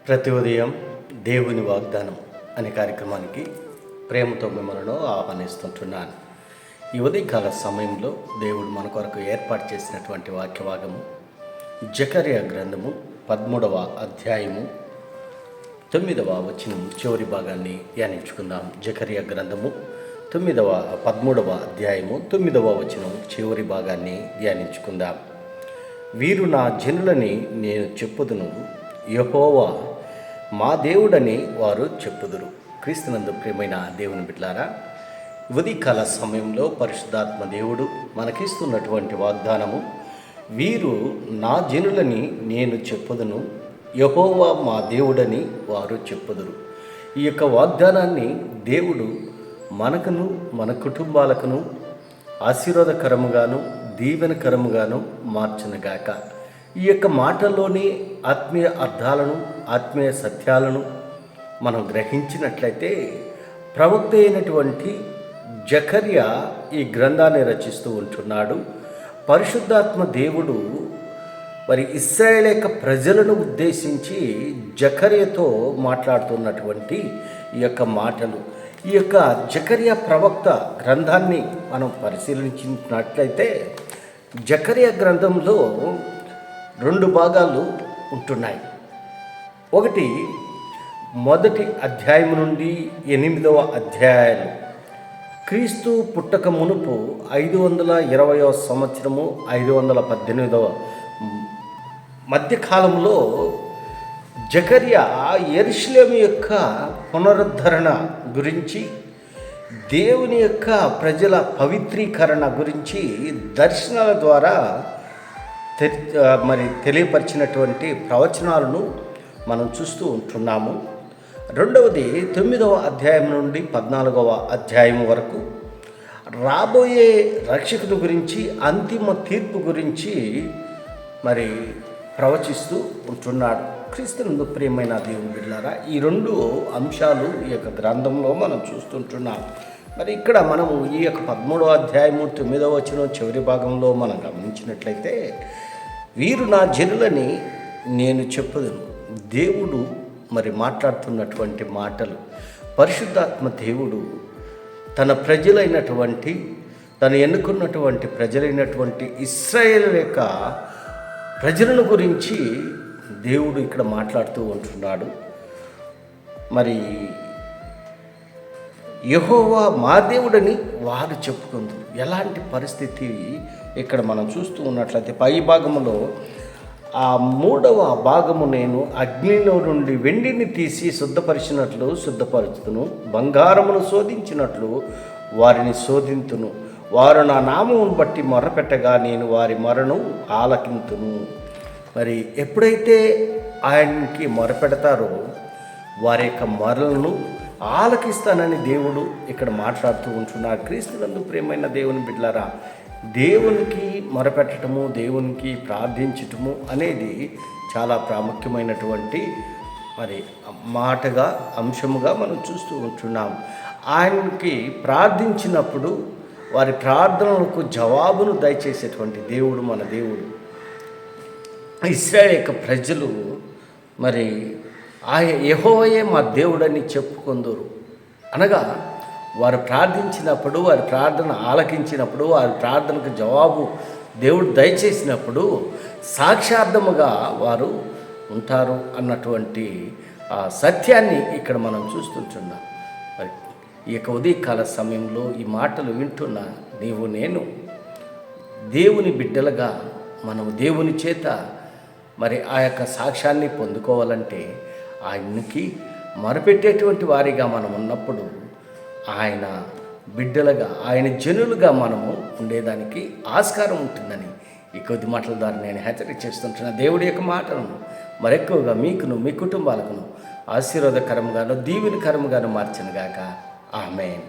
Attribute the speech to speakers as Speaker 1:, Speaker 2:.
Speaker 1: ప్రతి ఉదయం దేవుని వాగ్దానం అనే కార్యక్రమానికి ప్రేమతో మిమ్మల్ని ఆహ్వానిస్తుంటున్నాను. ఈ ఉదయకాల సమయంలో దేవుడు మన కొరకు ఏర్పాటు చేసినటువంటి వాక్యభాగము జకర్యా గ్రంథము 13వ అధ్యాయము 9వ వచనం చివరి భాగాన్ని ధ్యానించుకుందాం. జకర్యా గ్రంథము 13వ అధ్యాయము 9వ వచనం చివరి భాగాన్ని ధ్యానించుకుందాం. వీరు నా జనులని నేను చెప్పుదును, యెహోవా మా దేవుడని వారు చెప్పుదురు. క్రీస్తునందు ప్రియమైన దేవుని బిడ్డలారా, ఉదయకాల సమయంలో పరిశుద్ధాత్మ దేవుడు మనకిస్తున్నటువంటి వాగ్దానము, వీరు నా జనులని నేను చెప్పుదును, యెహోవా మా దేవుడని వారు చెప్పుదురు. ఈ యొక్క వాగ్దానాన్ని దేవుడు మనకును మన కుటుంబాలకును ఆశీర్వాదకరముగాను దీవెనకరముగాను మార్చునుగాక. ఈ యొక్క మాటల్లోని ఆత్మీయ అర్థాలను ఆత్మీయ సత్యాలను మనం గ్రహించినట్లయితే ప్రవక్త అయినటువంటి జకర్యా ఈ గ్రంథాన్ని రచిస్తూ ఉంటున్నాడు. పరిశుద్ధాత్మ దేవుడు మరి ఇశ్రాయేలు యొక్క ప్రజలను ఉద్దేశించి జకర్యాతో మాట్లాడుతున్నటువంటి ఈ యొక్క మాటలు. ఈ యొక్క జకర్యా ప్రవక్త గ్రంథాన్ని మనం పరిశీలించినట్లయితే జకర్యా గ్రంథంలో 2 భాగాలు ఉంటున్నాయి. ఒకటి మొదటి అధ్యాయం నుండి 8వ అధ్యాయాలు, క్రీస్తు పుట్టక మునుపు 520వ సంవత్సరము 518వ మధ్యకాలంలో జకర్యా యెరూషలేము యొక్క పునరుద్ధరణ గురించి, దేవుని యొక్క ప్రజల పవిత్రీకరణ గురించి దర్శనాల ద్వారా తెలియపరిచినటువంటి ప్రవచనాలను మనం చూస్తూ ఉంటున్నాము. రెండవది 9వ అధ్యాయం నుండి 14వ అధ్యాయం వరకు రాబోయే రక్షకుని గురించి, అంతిమ తీర్పు గురించి ప్రవచిస్తూ ఉంటున్నాడు. క్రీస్తునందు ప్రియమైన దేవుని బిడ్డలారా, ఈ 2 అంశాలు ఈ యొక్క గ్రంథంలో మనం చూస్తుంటున్నాం. ఇక్కడ మనము ఈ యొక్క 13వ అధ్యాయము 9వ వచనం చివరి భాగంలో మనం గమనించినట్లయితే, వీరు నా జనులని నేను చెప్పుదును. దేవుడు మాట్లాడుతున్నటువంటి మాటలు, పరిశుద్ధాత్మ దేవుడు తన ప్రజలైనటువంటి, తను ఎన్నుకున్నటువంటి ప్రజలైనటువంటి ఇశ్రాయేలు యొక్క ప్రజలను గురించి దేవుడు ఇక్కడ మాట్లాడుతూ ఉంటున్నాడు. యెహోవా మా దేవుడని వారు చెప్పుకుందరు. ఎలాంటి పరిస్థితి ఇక్కడ మనం చూస్తూ ఉన్నట్లయితే పై భాగములో ఆ 3వ భాగము, నేను అగ్నిలో నుండి వెండిని తీసి శుద్ధపరిచినట్లు శుద్ధపరుచుతును, బంగారమును శోధించినట్లు వారిని శోధింతును, వారు నా నామమును బట్టి మొర్రపెట్టగా నేను వారి మొరను ఆలకింతును. ఎప్పుడైతే ఆయనకి మొరపెడతారో వారి యొక్క మొరలను ఆలకిస్తానని దేవుడు ఇక్కడ మాట్లాడుతూ ఉంటున్నాడు. క్రీస్తునందు ప్రియమైన దేవుని బిడ్డలారా, దేవునికి మొరపెట్టడము, దేవునికి ప్రార్థించటము అనేది చాలా ప్రాముఖ్యమైనటువంటి మాటగా, అంశముగా మనం చూస్తూ ఉంటున్నాం. ఆయనకి ప్రార్థించినప్పుడు వారి ప్రార్థనలకు జవాబును దయచేసేటువంటి దేవుడు మన దేవుడు. ఇశ్రాయేలు యొక్క ప్రజలు యెహోవాయే మా దేవుడని చెప్పుకొందురు అనగా, వారు ప్రార్థించినప్పుడు, వారి ప్రార్థన ఆలకించినప్పుడు, వారి ప్రార్థనకు జవాబు దేవుడు దయచేసినప్పుడు సాక్షార్థముగా వారు ఉంటారు అన్నటువంటి సత్యాన్ని ఇక్కడ మనం చూస్తుంటున్నాం. ఈ యొక్క ఉదయకాల సమయంలో ఈ మాటలు వింటున్న నీవు నేను దేవుని బిడ్డలుగా మనము దేవుని చేత ఆ యొక్క సాక్ష్యాన్ని పొందుకోవాలంటే ఆయనకి మొరపెట్టేటువంటి వారిగా మనం ఉన్నప్పుడు, ఆయన బిడ్డలుగా, ఆయన జనులుగా మనము ఉండేదానికి ఆస్కారం ఉంటుందని ఈ కొద్ది మాటల ద్వారా నేను హెచ్చరిక చేస్తుంటున్న దేవుడి యొక్క మాటలను మరెక్కువగా మీకును మీ కుటుంబాలకును ఆశీర్వాదకరంగాను దీవెనకరంగాను మార్చనుగాక. ఆమేన్.